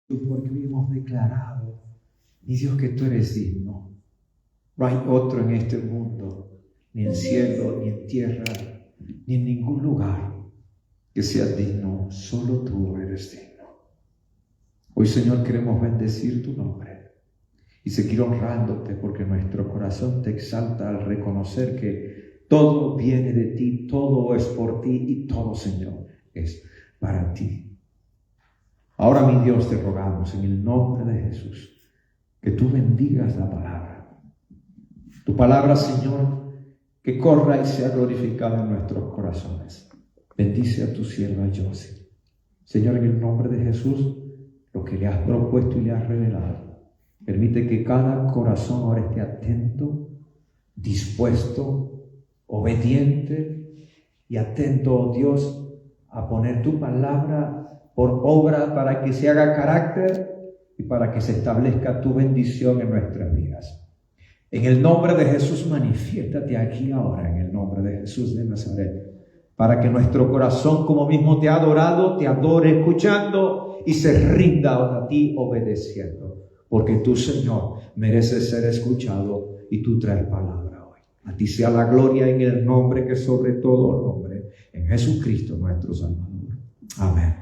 porque hoy hemos declarado, mi Dios, que tú eres digno. No hay otro en este mundo, ni en cielo, ni en tierra, ni en ningún lugar que sea digno. Solo tú eres digno. Hoy, Señor, queremos bendecir tu nombre y seguir honrándote, porque nuestro corazón te exalta al reconocer que todo viene de ti, todo es por ti y todo, Señor, es para ti. Ahora, mi Dios, te rogamos en el nombre de Jesús que tú bendigas la palabra. Tu palabra, Señor, que corra y sea glorificada en nuestros corazones. Bendice a tu sierva Josie. Señor, en el nombre de Jesús, lo que le has propuesto y le has revelado, permite que cada corazón ahora esté atento, dispuesto, obediente y atento, oh Dios, a poner tu palabra por obra para que se haga carácter y para que se establezca tu bendición en nuestras vidas. En el nombre de Jesús, manifiéstate aquí ahora, en el nombre de Jesús de Nazaret, para que nuestro corazón, como mismo te ha adorado, te adore escuchando y se rinda a ti obedeciendo. Porque tú, Señor, mereces ser escuchado y tú traes palabra hoy. A ti sea la gloria en el nombre que sobre todo nombre, en Jesucristo nuestro Salvador. Amén.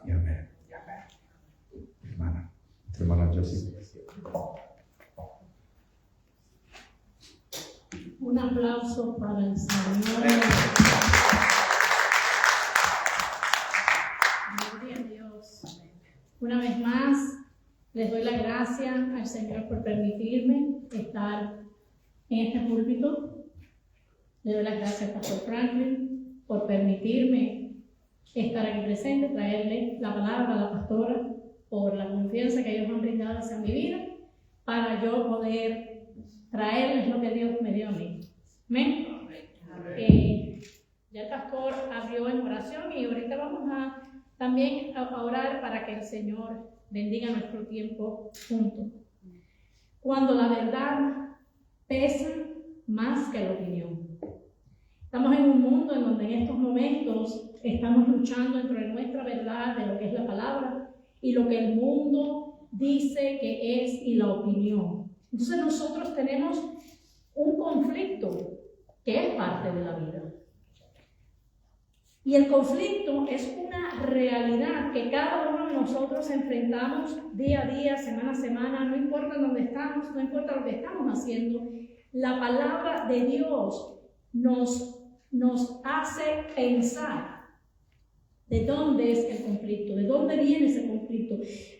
Y amén. Y amén. Hermana Josie. Un aplauso para el Señor. Gloria a Dios. Una vez más, les doy las gracias al Señor por permitirme estar en este púlpito. Le doy las gracias al Pastor Franklin por permitirme estar aquí presente, traerle la palabra a la pastora, por la confianza que ellos han brindado hacia mi vida, para yo poder traerles lo que Dios me dio a mí. ¿Amén? Ya el pastor abrió en oración y ahorita vamos también a orar para que el Señor bendiga nuestro tiempo juntos. Cuando la verdad pesa más que la opinión. Estamos en un mundo en donde en estos momentos estamos luchando entre nuestra verdad de lo que es la palabra y lo que el mundo dice que es y la opinión. Entonces nosotros tenemos un conflicto que es parte de la vida. Y el conflicto es una realidad que cada uno de nosotros enfrentamos día a día, semana a semana, no importa dónde estamos, no importa lo que estamos haciendo. La palabra de Dios nos hace pensar de dónde es el conflicto, de dónde viene ese conflicto.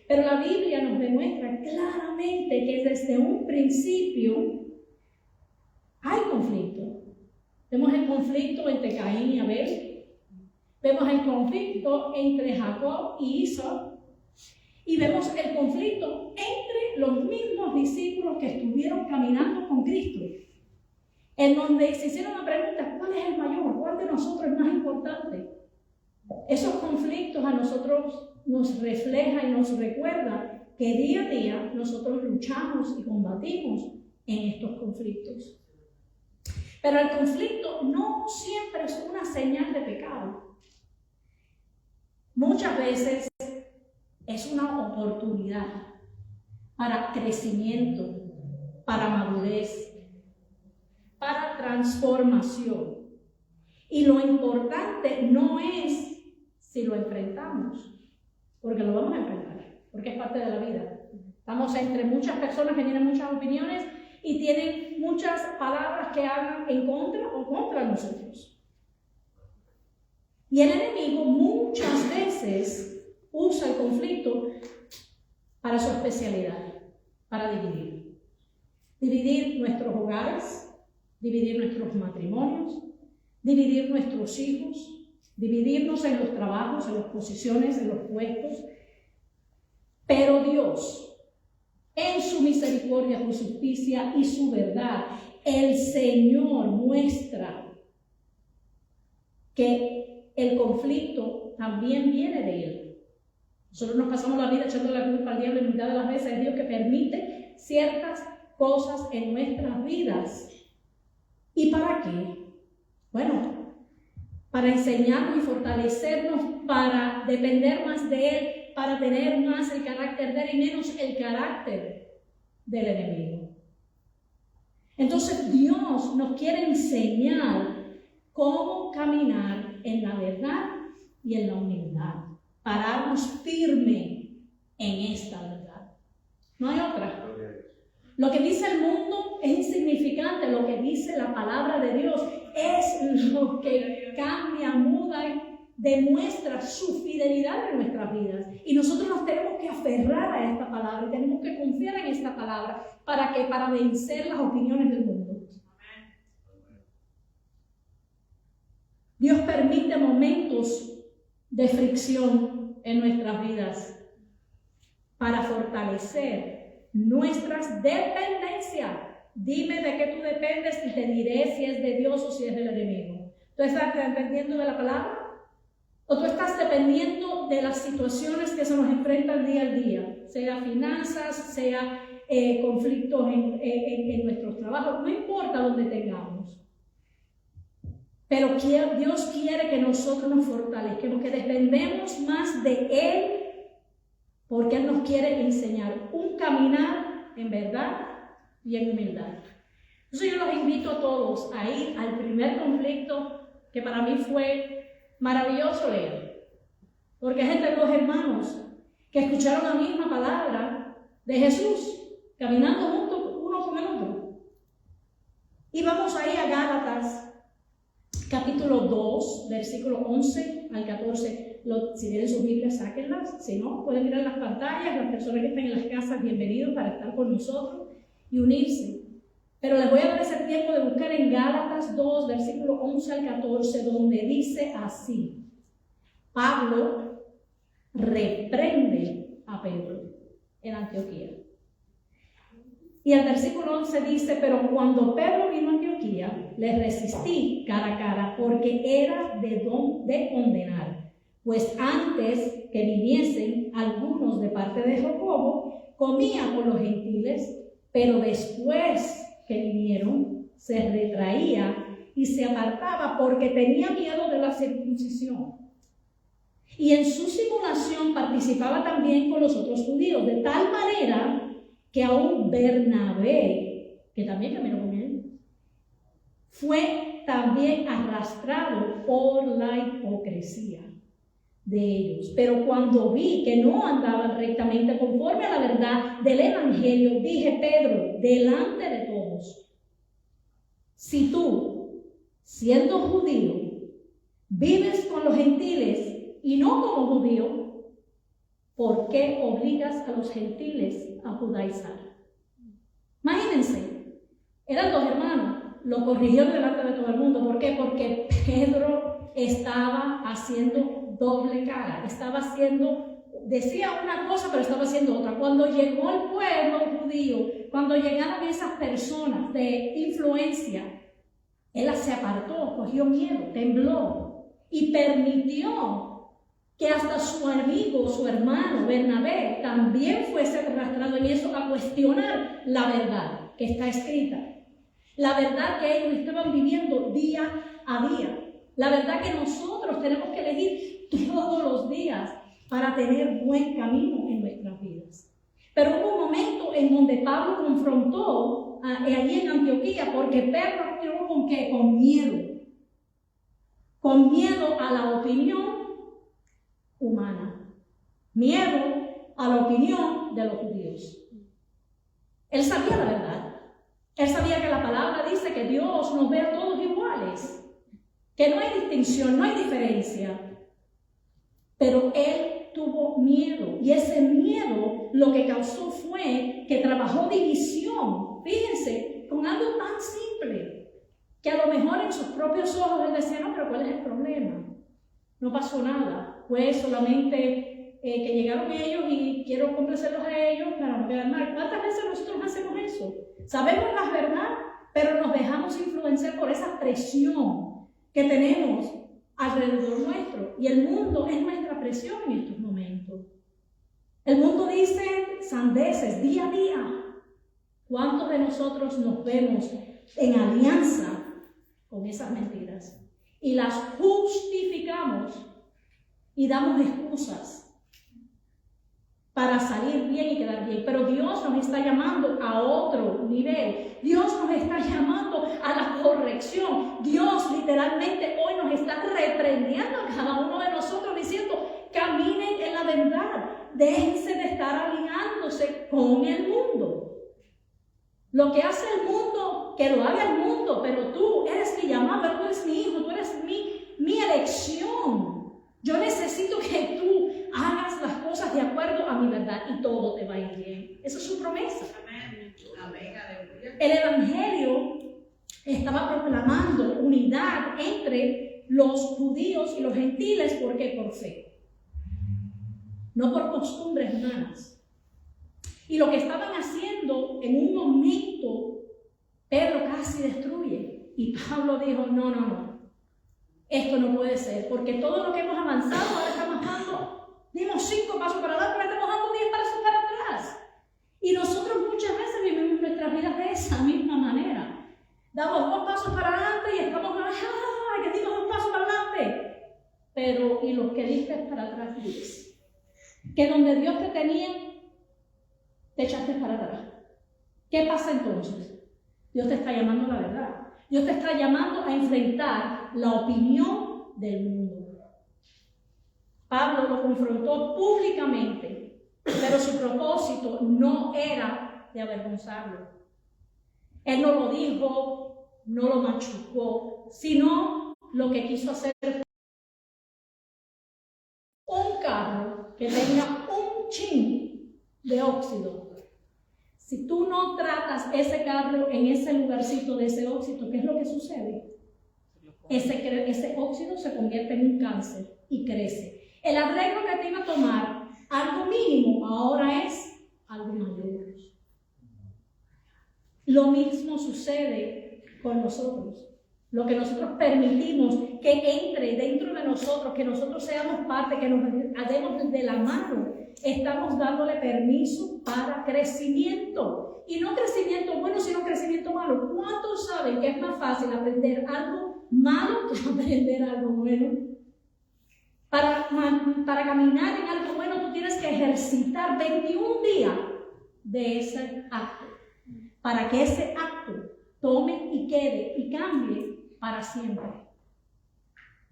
Pero la Biblia nos demuestra claramente que desde un principio hay conflicto. Vemos el conflicto entre Caín y Abel. Vemos el conflicto entre Jacob y Isaú. Y vemos el conflicto entre los mismos discípulos que estuvieron caminando con Cristo. En donde se hicieron la pregunta, ¿cuál es el mayor? ¿Cuál de nosotros es más importante? Esos conflictos a nosotros nos refleja y nos recuerda que día a día nosotros luchamos y combatimos en estos conflictos. Pero el conflicto no siempre es una señal de pecado. Muchas veces es una oportunidad para crecimiento, para madurez, para transformación. Y lo importante no es si lo enfrentamos, porque lo vamos a enfrentar, porque es parte de la vida. Estamos entre muchas personas que tienen muchas opiniones y tienen muchas palabras que hablan en contra o contra nosotros. Y el enemigo muchas veces usa el conflicto para su especialidad, para dividir. Dividir nuestros hogares, dividir nuestros matrimonios, dividir nuestros hijos, dividirnos en los trabajos, en las posiciones, en los puestos. Pero Dios, en su misericordia, su justicia y su verdad, el Señor muestra que el conflicto también viene de Él. Nosotros nos pasamos la vida echando la culpa al diablo y mitad de las veces es Dios que permite ciertas cosas en nuestras vidas. ¿Y para qué? Bueno, para enseñarnos y fortalecernos, para depender más de Él, para tener más el carácter de él y menos el carácter del enemigo. Entonces Dios nos quiere enseñar cómo caminar en la verdad y en la humildad, pararnos firme en esta verdad. No hay otra. Lo que dice el mundo es insignificante, lo que dice la palabra de Dios es lo que cambia, muda, demuestra su fidelidad en nuestras vidas. Y nosotros nos tenemos que aferrar a esta palabra y tenemos que confiar en esta palabra para vencer las opiniones del mundo. Dios permite momentos de fricción en nuestras vidas para fortalecer nuestras dependencias. Dime de qué tú dependes y te diré si es de Dios o si es del enemigo. ¿Tú estás dependiendo de la palabra? ¿O tú estás dependiendo de las situaciones que se nos enfrentan día a día? Sea finanzas, sea conflictos en nuestros trabajos, no importa dónde tengamos. Pero Dios quiere que nosotros nos fortalezcamos, que dependemos más de Él, porque Él nos quiere enseñar un caminar en verdad y en humildad. Entonces yo los invito a todos a ir al primer conflicto que para mí fue maravilloso leer. Porque es entre dos hermanos que escucharon la misma palabra de Jesús, caminando juntos uno con el otro. Y vamos ahí a Gálatas, capítulo 2, versículo 11 al 14. Si tienen sus Biblias, sáquenlas. Si no, pueden mirar las pantallas. Las personas que están en las casas, bienvenidos para estar con nosotros y unirse. Pero les voy a dar ese tiempo de buscar en Gálatas 2, versículo 11 al 14, donde dice así: Pablo reprende a Pedro en Antioquía. Y el versículo 11 dice: pero cuando Pedro vino a Antioquía, le resistí cara a cara, porque era de condenar. Pues antes que viniesen algunos de parte de Jacobo, comía con los gentiles, pero después que vinieron, se retraía y se apartaba porque tenía miedo de la circuncisión. Y en su simulación participaba también con los otros judíos, de tal manera que aún Bernabé, que también caminó con él, fue también arrastrado por la hipocresía de ellos. Pero cuando vi que no andaban rectamente conforme a la verdad del evangelio, dije: Pedro, delante de todos, si tú, siendo judío, vives con los gentiles y no como judío, ¿por qué obligas a los gentiles a judaizar? Imagínense, eran dos hermanos, lo corrigió delante de todo el mundo. ¿Por qué? Porque Pedro estaba haciendo doble cara, decía una cosa pero estaba haciendo otra. Cuando llegó el pueblo judío, cuando llegaron esas personas de influencia, él se apartó, cogió miedo, tembló y permitió que hasta su amigo, su hermano Bernabé también fuese arrastrado en eso, a cuestionar la verdad que está escrita, la verdad que ellos estaban viviendo día a día, la verdad que nosotros tenemos que elegir todos los días para tener buen camino en nuestras vidas. Pero hubo un momento en donde Pablo confrontó allí en Antioquía, porque Pedro actuó ¿con qué? Con miedo a la opinión humana, miedo a la opinión de los judíos. Él sabía la verdad, él sabía que la palabra dice que Dios nos ve a todos iguales, que no hay distinción, no hay diferencia. Pero él tuvo miedo, y ese miedo lo que causó fue que trabajó división. Fíjense, con algo tan simple, que a lo mejor en sus propios ojos él decía: no, pero ¿cuál es el problema? No pasó nada, fue solamente que llegaron ellos y quiero complacerlos a ellos para no quedar mal. ¿Cuántas veces nosotros hacemos eso? Sabemos la verdad, pero nos dejamos influenciar por esa presión que tenemos alrededor nuestro, y el mundo es nuestra presión en estos momentos. El mundo dice sandeces día a día. ¿Cuántos de nosotros nos vemos en alianza con esas mentiras y las justificamos y damos excusas para salir bien y quedar bien. Pero Dios nos está llamando a otro nivel. Dios nos está llamando a la corrección. Dios literalmente hoy nos está reprendiendo a cada uno de nosotros diciendo, caminen en la verdad. Déjense de estar alineándose con el mundo. Lo que hace el mundo, que lo haga el mundo, pero tú eres mi llamado, tú eres mi hijo, tú eres mi elección. Yo necesito que tú hagas las cosas de acuerdo a mi verdad y todo te va a ir bien. Esa es su promesa. Amén. El Evangelio estaba proclamando unidad entre los judíos y los gentiles. ¿Por qué? Por fe. No por costumbres humanas. Y lo que estaban haciendo en un momento, Pedro casi destruye. Y Pablo dijo, no. Esto no puede ser, porque todo lo que hemos avanzado, ahora estamos dando, dimos 5 pasos para adelante, ahora estamos dando 10 pasos para atrás. Y nosotros muchas veces vivimos nuestras vidas de esa misma manera. Damos 2 pasos para adelante y estamos, que dimos 2 pasos para adelante. Pero, ¿y los que diste para atrás? Dices, que donde Dios te tenía, te echaste para atrás. ¿Qué pasa entonces? Dios te está llamando a la verdad. Dios te está llamando a enfrentar la opinión del mundo. Pablo lo confrontó públicamente, pero su propósito no era de avergonzarlo. Él no lo dijo, no lo machucó, sino lo que quiso hacer fue un carro que tenga un chin de óxido. Si tú no tratas ese carro en ese lugarcito de ese óxido, ¿qué es lo que sucede? Ese óxido se convierte en un cáncer y crece. El arreglo que te iba a tomar algo mínimo, ahora es algo mayor. Lo mismo sucede con nosotros. Lo que nosotros permitimos que entre dentro de nosotros, que nosotros seamos parte, que nos demos de la mano, estamos dándole permiso para crecimiento. Y no crecimiento bueno, sino crecimiento malo. ¿Cuántos saben que es más fácil aprender algo malo que aprender algo bueno? Para caminar en algo bueno, tú tienes que ejercitar 21 días de ese acto, para que ese acto tome y quede y cambie para siempre.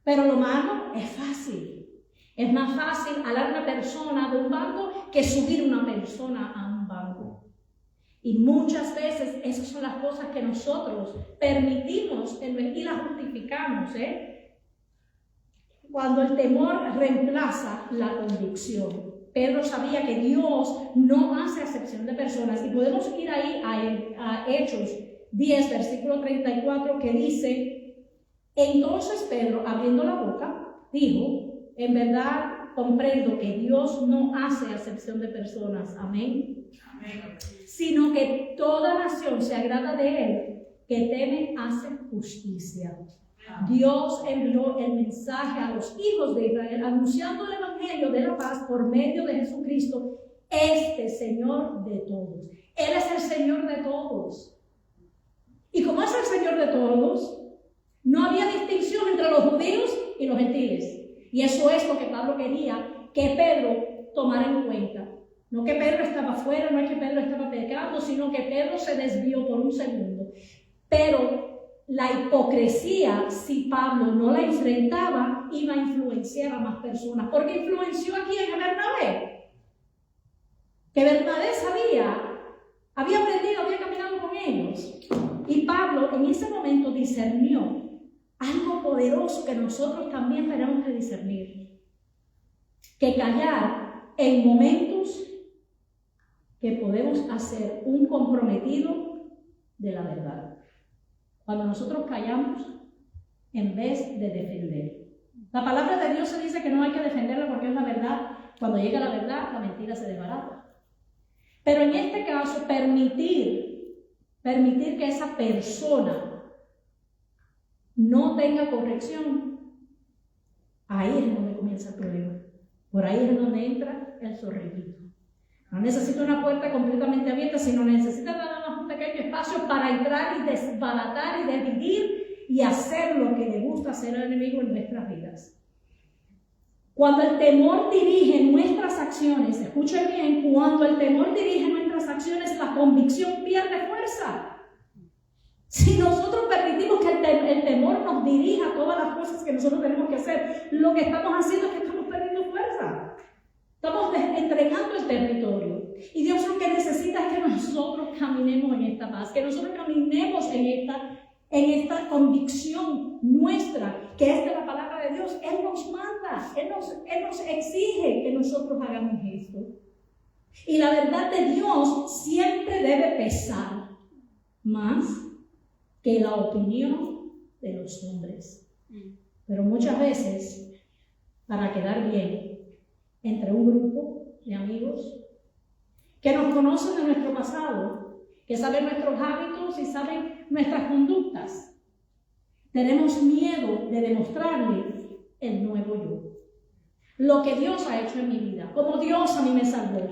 Pero lo malo es fácil. Es más fácil jalar a una persona de un banco que subir una persona a un banco. Y muchas veces esas son las cosas que nosotros permitimos y las justificamos, cuando el temor reemplaza la convicción. Pedro sabía que Dios no hace acepción de personas. Y podemos ir ahí a Hechos 10, versículo 34, que dice: entonces Pedro, abriendo la boca, dijo: en verdad comprendo que Dios no hace acepción de personas. Amén. Amén. Sino que toda nación se agrada de él, que teme hace justicia. Dios envió el mensaje a los hijos de Israel, anunciando el evangelio de la paz por medio de Jesucristo, este Señor de todos. Él es el Señor de todos. Y como es el Señor de todos, no había distinción entre los judíos y los gentiles. Y eso es lo que Pablo quería que Pedro tomara en cuenta. No que Pedro estaba fuera, no es que Pedro estaba pecando, sino que Pedro se desvió por un segundo. Pero la hipocresía, si Pablo no la enfrentaba, iba a influenciar a más personas. Porque influenció a quién, a Bernabé. Que Bernabé había aprendido, había caminado con ellos. Y Pablo en ese momento discernió algo poderoso que nosotros también tenemos que discernir. Que callar en momentos que podemos hacer un comprometido de la verdad. Cuando nosotros callamos en vez de defender. La palabra de Dios se dice que no hay que defenderla porque es la verdad. Cuando llega la verdad, la mentira se desbarata. Pero en este caso, permitir que esa persona no tenga corrección, ahí es donde comienza el problema. Por ahí es donde entra el zorrillito. No necesita una puerta completamente abierta, sino necesita nada más un pequeño espacio para entrar y desbaratar y dividir y hacer lo que le gusta hacer al enemigo en nuestras vidas. Cuando el temor dirige nuestras acciones, escuchen bien, cuando el temor dirige nuestras acciones, la convicción pierde fuerza. Si nosotros permitimos que el temor nos dirija todas las cosas que nosotros tenemos que hacer, lo que estamos haciendo es que estamos perdiendo fuerza. Estamos entregando el territorio. Y Dios lo que necesita es que nosotros caminemos en esta paz, que nosotros caminemos en esta convicción nuestra, que es de la palabra de Dios. Él nos manda, Él nos exige que nosotros hagamos esto. Y la verdad de Dios siempre debe pesar más que la opinión de los hombres. Pero muchas veces, para quedar bien entre un grupo de amigos que nos conocen de nuestro pasado, que saben nuestros hábitos y saben nuestras conductas, tenemos miedo de demostrarle el nuevo yo. Lo que Dios ha hecho en mi vida, como Dios a mí me salvó,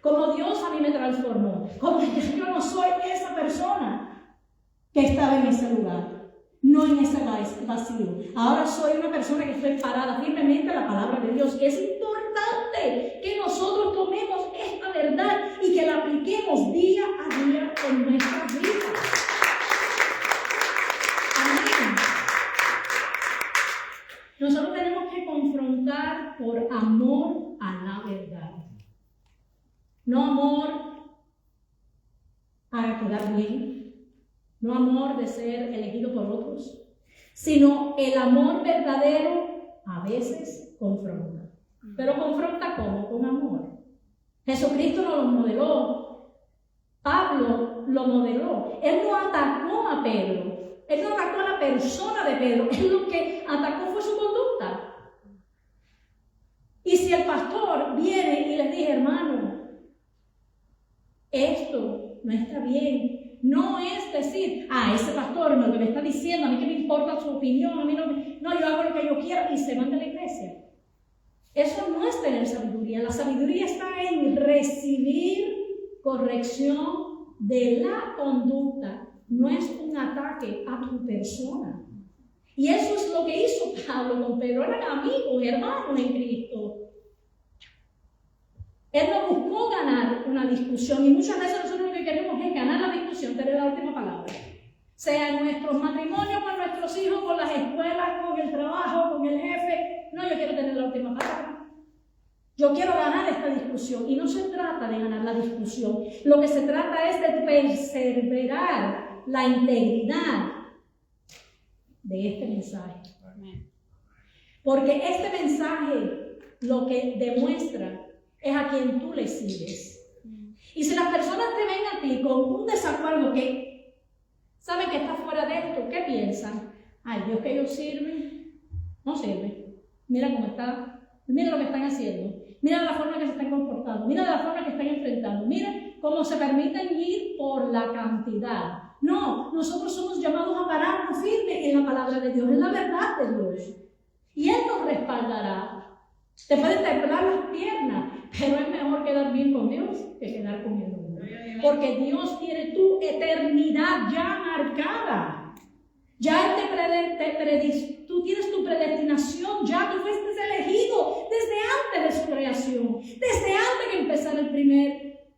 como Dios a mí me transformó, como yo no soy esa persona que estaba en ese lugar, no en ese vacío. Ahora soy una persona que estoy parada firmemente en la palabra de Dios. Es importante que nosotros tomemos esta verdad y que la apliquemos día a día en nuestras vidas. Amén. Nosotros tenemos que confrontar por amor a la verdad. No amor a quedar bien, no amor de ser elegido por otros, sino el amor verdadero a veces confronta. Pero confronta ¿cómo? Con amor. Jesucristo nos lo modeló. Pablo lo modeló. Él no atacó a Pedro. Él no atacó a la persona de Pedro. Él lo que atacó fue su conducta. Y si el pastor viene y les dice, hermano, esto no está bien, no es decir, ese pastor lo que me está diciendo, a mí que me importa su opinión, a mí no, yo hago lo que yo quiero y se van de la iglesia. Eso no es tener sabiduría. La sabiduría está en recibir corrección de la conducta, no es un ataque a tu persona. Y eso es lo que hizo Pablo con Pedro. Eran amigos, hermanos en Cristo. Él no buscó ganar una discusión y muchas veces nosotros lo que queremos es ganar la discusión, tener la última palabra. Sea en nuestros matrimonios, con nuestros hijos, con las escuelas, con el trabajo, con el jefe. No, yo quiero tener la última palabra. Yo quiero ganar esta discusión. Y no se trata de ganar la discusión. Lo que se trata es de perseverar la integridad de este mensaje. Porque este mensaje lo que demuestra es a quien tú le sigues. Y si las personas te ven a ti con un desacuerdo que saben que está fuera de esto, ¿qué piensan? Ay, Dios que ellos sirven, no sirve. Mira cómo está, mira lo que están haciendo, mira la forma que se están comportando, mira la forma que están enfrentando, mira cómo se permiten ir por la cantidad. No, nosotros somos llamados a pararnos firmes en la palabra de Dios, en la verdad de Dios. Y Él nos respaldará. Te pueden temblar las piernas, pero es mejor quedar bien con Dios que quedar con el mundo. Porque Dios tiene tu eternidad ya marcada. Ya tú tienes tu predestinación, ya tú fuiste elegido desde antes de su creación, desde antes que empezara el primer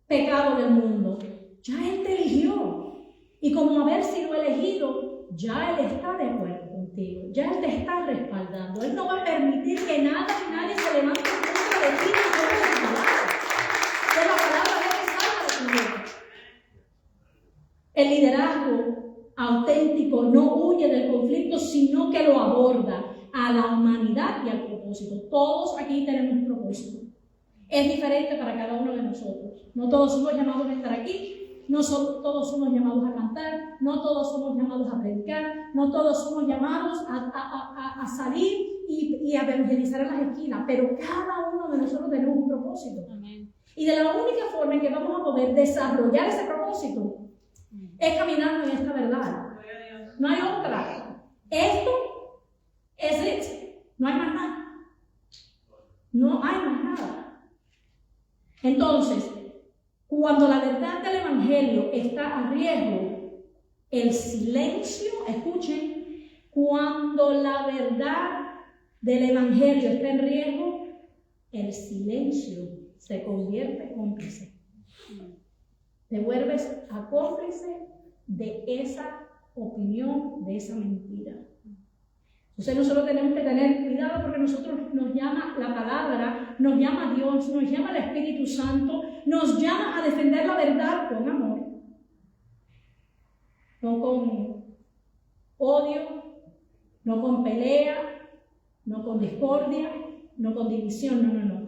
pecado del mundo. Ya Él te eligió. Y como haber sido elegido, ya Él está de acuerdo contigo, ya Él te está respaldando. Él no va a permitir que nada ni nadie se levante en contra de ti ni contra de tu palabra. Que la palabra de Él salga de tu boca. El liderazgo auténtico no huye del conflicto, sino que lo aborda a la humanidad y al propósito. Todos aquí tenemos un propósito. Es diferente para cada uno de nosotros. No todos somos llamados a estar aquí. No todos somos llamados a cantar, no todos somos llamados a predicar, no todos somos llamados a salir y a evangelizar en las esquinas, pero cada uno de nosotros tenemos un propósito. Amén. Y de la única forma en que vamos a poder desarrollar ese propósito es caminando en esta verdad. No hay otra. Esto es it. No hay más nada. No hay más nada. Entonces, cuando la verdad del Evangelio está a riesgo, el silencio, escuchen, cuando la verdad del Evangelio está en riesgo, el silencio se convierte en cómplice. Te vuelves a cómplice de esa opinión, de esa mentira. Entonces nosotros tenemos que tener cuidado porque nosotros nos llama la palabra, nos llama Dios, nos llama el Espíritu Santo, nos llama a defender la verdad con amor, no con odio, no con pelea, no con discordia, no con división, no.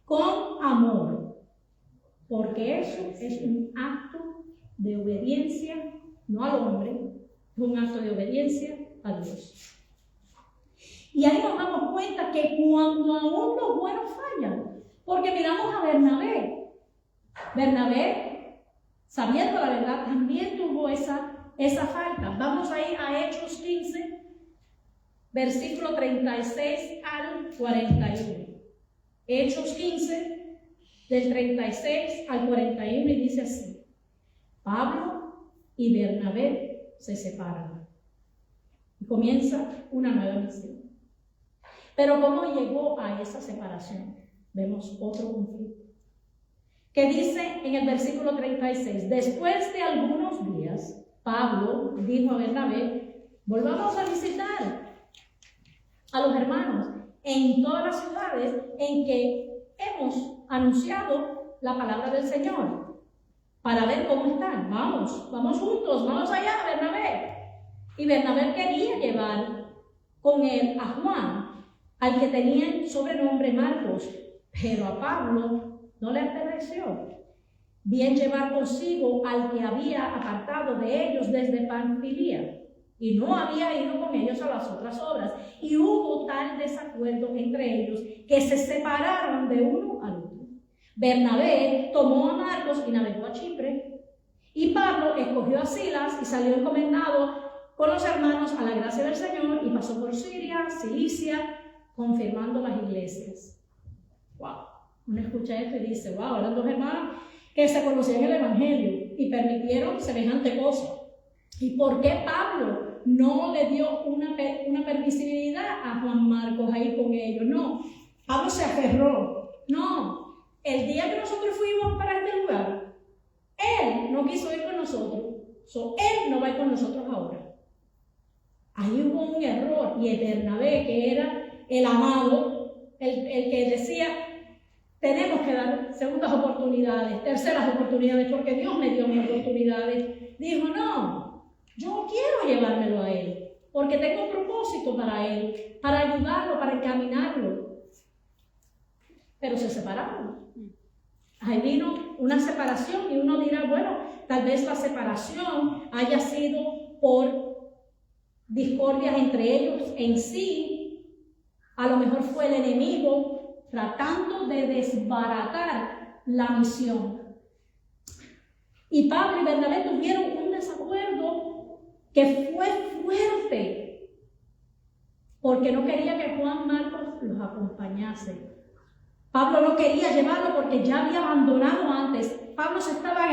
Con amor, porque eso es un acto de obediencia, no al hombre, es un acto de obediencia a Dios. Y ahí nos damos cuenta que cuando aún los buenos fallan, porque miramos a Bernabé, sabiendo la verdad, también tuvo esa falta. Vamos a ir a Hechos 15, versículo 36 al 41. Hechos 15, del 36 al 41, y dice así: Pablo y Bernabé se separan y comienza una nueva misión. Pero ¿cómo llegó a esa separación? Vemos otro conflicto. Que dice en el versículo 36, después de algunos días, Pablo dijo a Bernabé: volvamos a visitar a los hermanos en todas las ciudades en que hemos anunciado la palabra del Señor, para ver cómo están. Vamos juntos, vamos allá, Bernabé. Y Bernabé quería llevar con él a Juan, al que tenía el sobrenombre Marcos, pero a Pablo no le pareció bien llevar consigo al que había apartado de ellos desde Panfilia, y no había ido con ellos a las otras obras. Y hubo tal desacuerdo entre ellos que se separaron de uno al otro. Bernabé tomó a Marcos y navegó a Chipre, y Pablo escogió a Silas y salió encomendado con los hermanos a la gracia del Señor, y pasó por Siria, Cilicia, confirmando las iglesias. Wow, uno escucha esto y dice: wow, eran dos hermanos que se conocían el Evangelio y permitieron semejante cosa. ¿Y por qué Pablo no le dio una permisibilidad a Juan Marcos ahí con ellos? No, Pablo se aferró. No, el día que nosotros fuimos para este lugar, él no quiso ir con nosotros, él no va a ir con nosotros ahora. Ahí hubo un error, y el Bernabé, que era el amado, el que decía: tenemos que dar segundas oportunidades, terceras oportunidades, porque Dios me dio mis oportunidades, dijo: no, yo quiero llevármelo a él, porque tengo un propósito para él, para ayudarlo, para encaminarlo. Pero se separaron. Ahí vino una separación, y uno dirá: bueno, tal vez la separación haya sido por discordias entre ellos en sí. A lo mejor fue el enemigo tratando de desbaratar la misión. Y Pablo y Bernabé tuvieron un desacuerdo que fue fuerte, porque no quería que Juan Marcos los acompañase. Pablo no quería llevarlo porque ya había abandonado antes. Pablo se estaba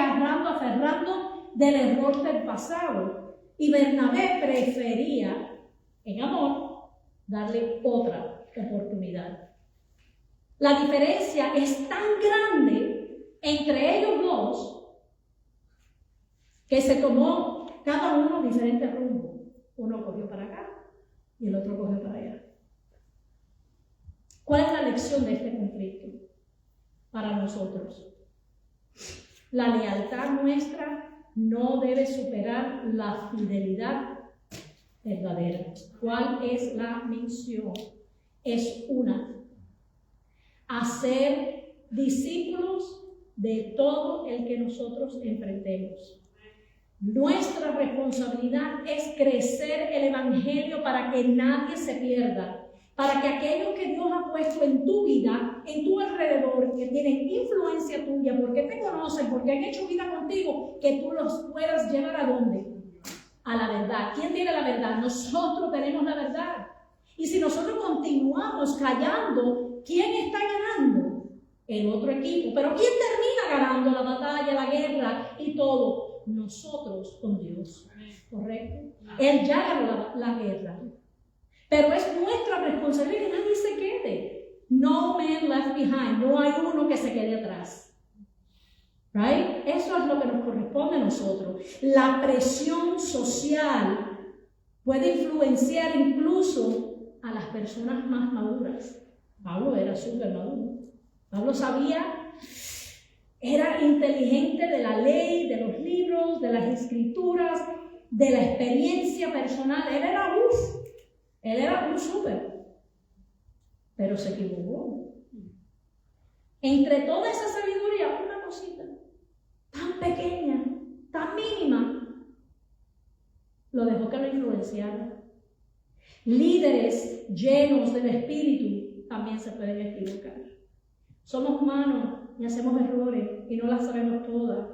aferrando del error del pasado. Y Bernabé prefería, en amor, darle otra oportunidad. La diferencia es tan grande entre ellos dos que se tomó cada uno diferente rumbo. Uno cogió para acá y el otro cogió para allá. ¿Cuál es la lección de este conflicto para nosotros? La lealtad nuestra no debe superar la fidelidad verdadera. ¿Cuál es la misión? Es una: hacer discípulos de todo el que nosotros enfrentemos. Nuestra responsabilidad es crecer el Evangelio para que nadie se pierda, para que aquellos que Dios ha puesto en tu vida, en tu alrededor, que tienen influencia tuya, porque te conocen, porque han hecho vida contigo, que tú los puedas llevar ¿a dónde? A la verdad. ¿Quién tiene la verdad? Nosotros tenemos la verdad. Y si nosotros continuamos callando, ¿quién está ganando? El otro equipo. Pero ¿quién termina ganando la batalla, la guerra y todo? Nosotros con Dios. ¿Correcto? Él ya ganó la guerra. Pero es nuestra responsabilidad que nadie se quede. No man left behind. No hay uno que se quede atrás. Right? Eso es lo que nos corresponde a nosotros. La presión social puede influenciar incluso a las personas más maduras. Pablo era súper maduro. Pablo sabía, era inteligente de la ley, de los libros, de las escrituras, de la experiencia personal. Él era un súper. Pero se equivocó. Entre toda esa sabiduría, una cosita tan pequeña, tan mínima, lo dejó que lo influenciara. Líderes llenos del Espíritu también se pueden equivocar. Somos humanos y hacemos errores y no las sabemos todas.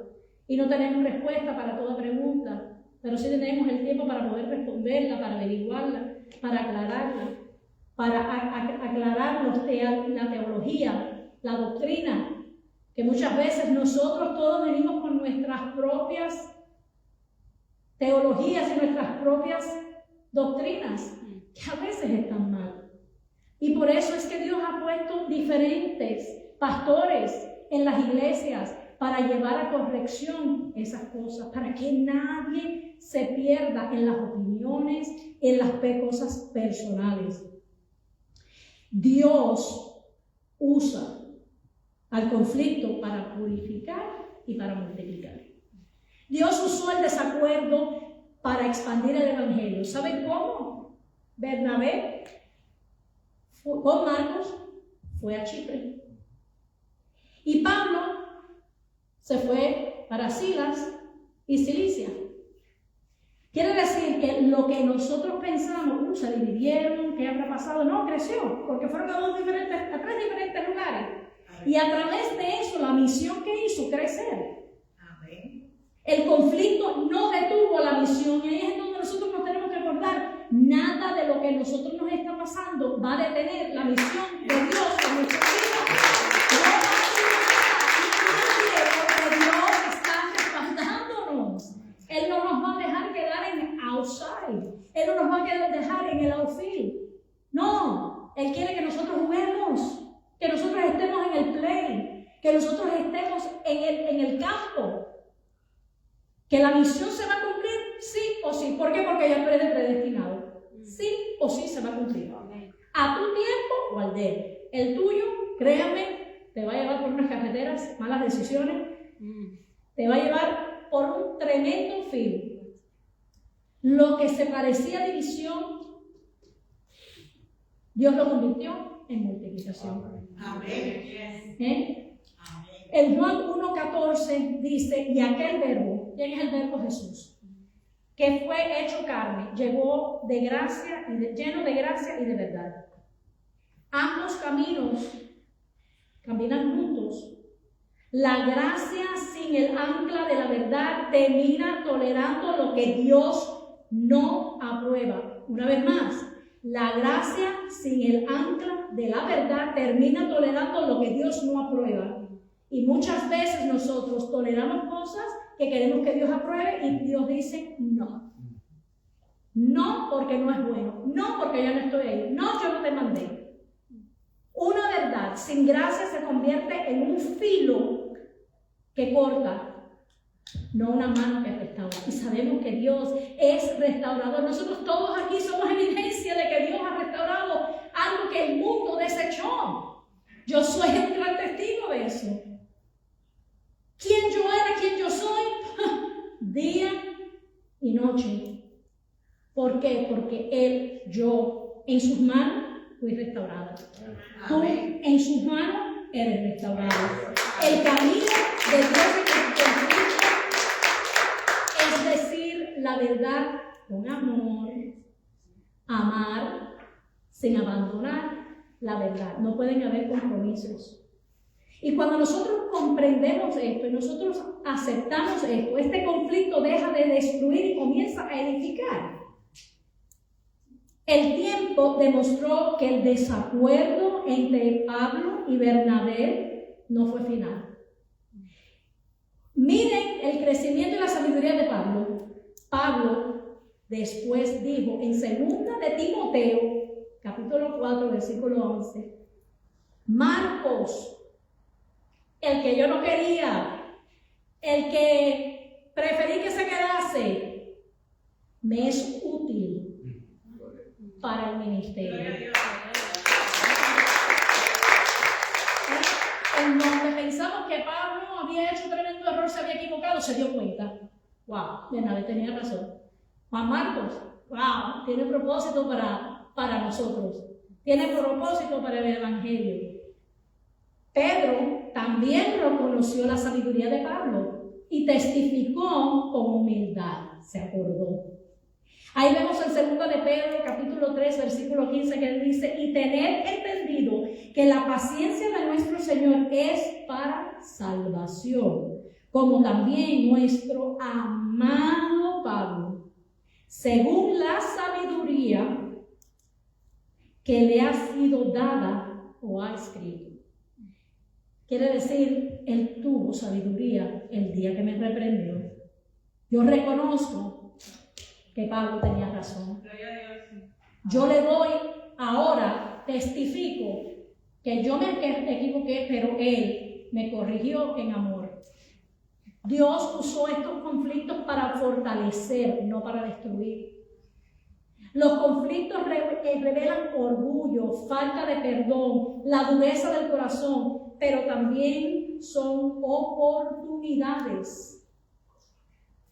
Y no tenemos respuesta para toda pregunta, pero sí tenemos el tiempo para poder responderla, para averiguarla, para aclararla, para aclarar la teología, la doctrina, que muchas veces nosotros todos venimos con nuestras propias teologías y nuestras propias doctrinas, que a veces están mal. Y por eso es que Dios ha puesto diferentes pastores en las iglesias para llevar a corrección esas cosas, para que nadie se pierda en las opiniones, en las cosas personales. Dios usa al conflicto para purificar y para multiplicar. Dios usó el desacuerdo para expandir el evangelio. ¿Saben cómo? Bernabé con Marcos fue a Chipre. Y Pablo se fue para Silas y Cilicia. Quiere decir que lo que nosotros pensamos, se dividieron, ¿qué habrá pasado? No, creció, porque fueron a tres diferentes lugares. Y a través de eso, la misión que hizo crecer. Amén. El conflicto no detuvo la misión, y ahí es donde nosotros nos tenemos que acordar. Nada de lo que a nosotros nos está pasando va a detener la misión de Dios en nuestra vida. No va a detener, porque Dios está respaldándonos. Él no nos va a dejar quedar en outside. Él no nos va a dejar en el outfield. No, Él quiere que nosotros juguemos, que nosotros estemos en el play, que nosotros estemos en el campo. Que la misión se va a cumplir, sí o sí. ¿Por qué? Porque ya tú eres predestinado. Sí o sí se va a cumplir. A tu tiempo o al de él. El tuyo, créanme, te va a llevar por unas carreteras, malas decisiones. Te va a llevar por un tremendo filo. Lo que se parecía a división, Dios lo convirtió en multiplicación. Amén. En Juan 1:14 dice, y aquel verbo, ¿quién es el verbo? Jesús, que fue hecho carne, llegó de gracia lleno de gracia y de verdad. Ambos caminos caminan juntos. La gracia sin el ancla de la verdad termina tolerando lo que Dios no aprueba. Una vez más, la gracia sin el ancla de la verdad termina tolerando lo que Dios no aprueba. Y muchas veces nosotros toleramos cosas que queremos que Dios apruebe y Dios dice no. No porque no es bueno. No porque yo no estoy ahí. No, yo no te mandé. Una verdad sin gracia se convierte en un filo que corta, no una mano que restaura. Y sabemos que Dios es restaurador. Nosotros todos aquí somos evidencia de que Dios ha restaurado algo que el mundo desechó. Yo soy el gran testigo de eso. ¿Quién yo era? ¿Quién yo soy? Día y noche. ¿Por qué? Porque yo, en sus manos, fui restaurada. Tú, en sus manos, eres restaurado. El camino de Dios es decir la verdad con amor, amar sin abandonar la verdad. No pueden haber compromisos. Y cuando nosotros comprendemos esto y nosotros aceptamos esto, este conflicto deja de destruir y comienza a edificar. El tiempo demostró que el desacuerdo entre Pablo y Bernabé no fue final. Miren el crecimiento y la sabiduría de Pablo. Pablo después dijo en 2 de Timoteo capítulo 4, versículo 11. Marcos, el que yo no quería, el que preferí que se quedase, me es útil para el ministerio. En donde pensamos que Pablo había hecho un tremendo error, se había equivocado, se dio cuenta. Wow, Bernabé tenía razón. Juan Marcos, wow, tiene propósito para nosotros. Tiene propósito para el Evangelio. Pedro también reconoció la sabiduría de Pablo y testificó con humildad, se acordó. Ahí vemos en 2 de Pedro, capítulo 3, versículo 15, que él dice: y tener entendido que la paciencia de nuestro Señor es para salvación, como también nuestro amado Pablo, según la sabiduría que le ha sido dada o ha escrito. Quiere decir, él tuvo sabiduría el día que me reprendió. Yo reconozco que Pablo tenía razón. Yo le doy ahora, testifico que yo me equivoqué, pero él me corrigió en amor. Dios usó estos conflictos para fortalecer, no para destruir. Los conflictos revelan orgullo, falta de perdón, la dureza del corazón, pero también son oportunidades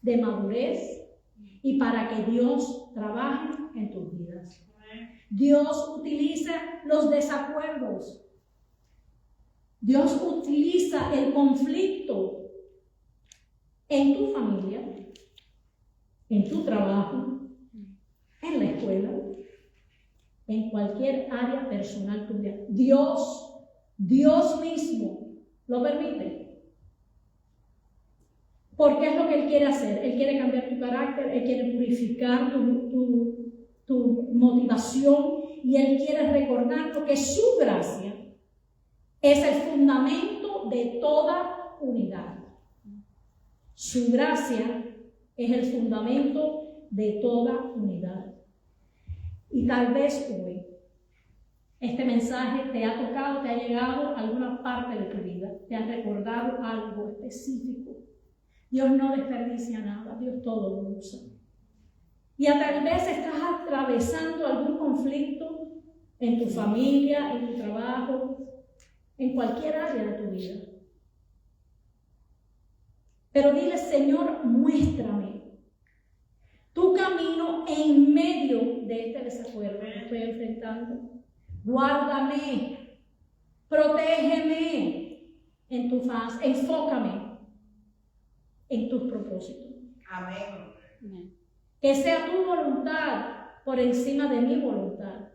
de madurez y para que Dios trabaje en tus vidas. Dios utiliza los desacuerdos. Dios utiliza el conflicto en tu familia, en tu trabajo, en la escuela, en cualquier área personal tuya. Dios mismo lo permite. Porque es lo que Él quiere hacer. Él quiere cambiar tu carácter, Él quiere purificar tu motivación y Él quiere recordar que su gracia es el fundamento de toda unidad. Su gracia es el fundamento de toda unidad. Y tal vez hoy este mensaje te ha tocado, te ha llegado a alguna parte de tu vida, te ha recordado algo específico. Dios no desperdicia nada, Dios todo lo usa. Y tal vez estás atravesando algún conflicto en tu familia, en tu trabajo, en cualquier área de tu vida. Pero dile: Señor, muéstrame tu camino en medio de este desacuerdo que estoy enfrentando. Guárdame, protégeme en tu faz, enfócame en tus propósitos. Amén. Que sea tu voluntad por encima de mi voluntad.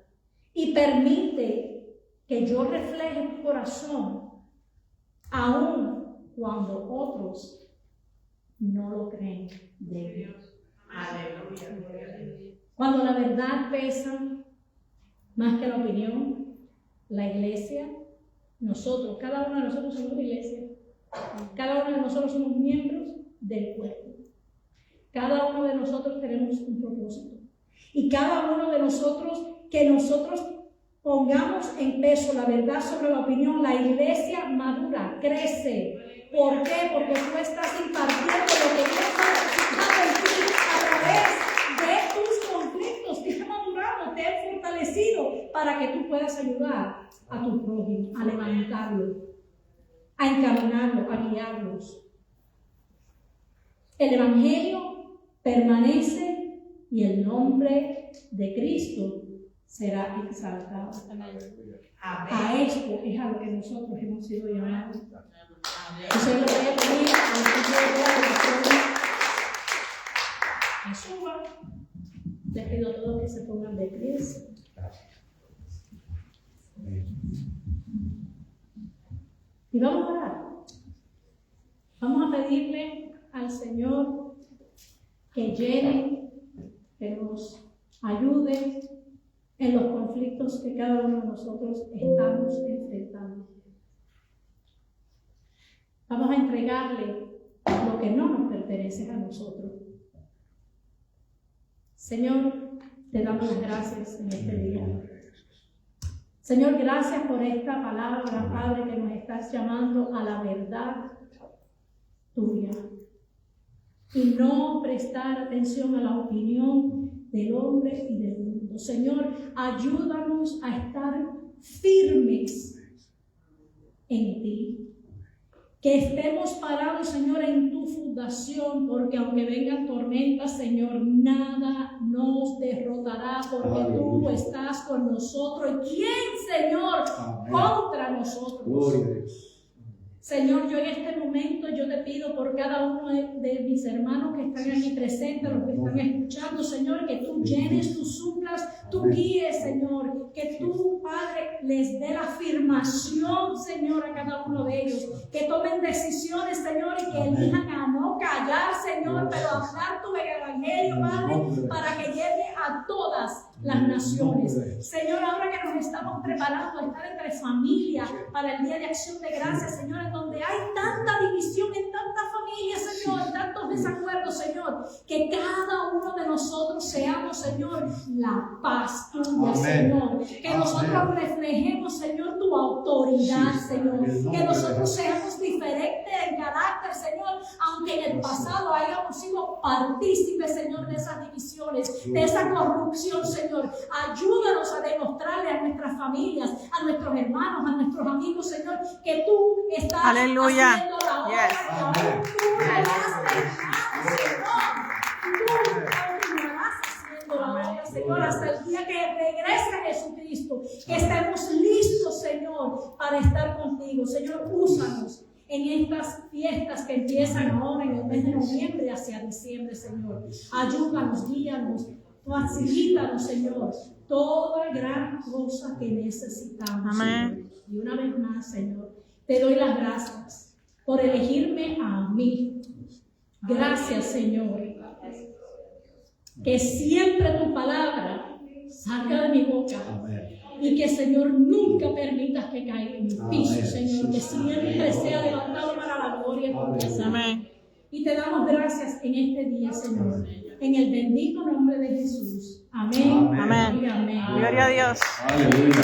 Y permite que yo refleje tu corazón, aun cuando otros no lo creen de Dios. Aleluya. Cuando la verdad pesa más que la opinión, la iglesia, nosotros, cada uno de nosotros somos iglesia. Cada uno de nosotros somos miembros del cuerpo. Cada uno de nosotros tenemos un propósito. Y cada uno de nosotros, que nosotros pongamos en peso la verdad sobre la opinión, la iglesia madura, crece. ¿Por qué? Porque tú estás impartiendo lo que Dios ha dado en ti a través de tus conflictos. Te ha madurado, te ha fortalecido para que tú puedas ayudar a tu prójimo, a levantarlo, a encaminarlo, a guiarlos. El Evangelio permanece y el nombre de Cristo será exaltado. A esto es a lo que nosotros hemos sido llamados. Entonces lo voy a pedir al equipo de oración que suba. Les pido a todos que se pongan de pie. Y vamos a orar. Vamos a pedirle al Señor que llene, que nos ayude en los conflictos que cada uno de nosotros estamos enfrentando. Vamos a entregarle lo que no nos pertenece a nosotros. Señor, te damos las gracias en este día. Señor, gracias por esta palabra, Padre, que nos estás llamando a la verdad tuya. Y no prestar atención a la opinión del hombre y del mundo. Señor, ayúdanos a estar firmes en ti. Que estemos parados, Señor, en tu fundación, porque aunque vengan tormentas, Señor, nada nos derrotará, porque tú estás con nosotros. ¿Y quién, Señor, contra nosotros? Gloria a Dios. Señor, yo en este momento yo te pido por cada uno de mis hermanos que están aquí presentes, los que están escuchando, Señor, que tú llenes, tú suplas, tú guíes, Señor, que tú, Padre, les dé la afirmación, Señor, a cada uno de ellos, que tomen decisiones, Señor, y que elijan a no callar, Señor, pero hablar tu evangelio, Padre, para que llegue a todas las naciones. Señor, ahora que nos estamos preparando a estar entre familias para el Día de Acción de Gracias, Señor, en donde hay tanta división en tantas familias, Señor, tantos desacuerdos, Señor, que cada uno de nosotros seamos, Señor, la paz tuya, Señor, que nosotros reflejemos, Señor, tu autoridad, Señor, que nosotros seamos diferentes en carácter, Señor, aunque en el pasado hayamos sido partícipes, Señor, de esas divisiones, de esa corrupción, Señor. Ayúdanos a demostrarle a nuestras familias, a nuestros hermanos, a nuestros amigos, Señor, que tú estás haciendo la obra que aún tú no has terminado, Señor. Tú continuarás haciendo la obra, Señor, hasta el día que regrese Jesucristo, que estemos listos, Señor, para estar contigo. Señor, úsanos en estas fiestas que empiezan ahora en el mes de noviembre hacia diciembre, Señor. Ayúdanos, guíanos, facilítanos, Señor, toda gran cosa que necesitamos. Amén. Señor. Y una vez más, Señor, te doy las gracias por elegirme a mí. Gracias, Señor. Que siempre tu palabra salga de mi boca. Amén. Y que, Señor, nunca permitas que caiga en mi piso, Señor. Que siempre sea levantado para la gloria de tu nombre. Amén. Y te damos gracias en este día, Señor. En el bendito nombre de Jesús. Amén. Amén. Y amén. Gloria a Dios. Aleluya.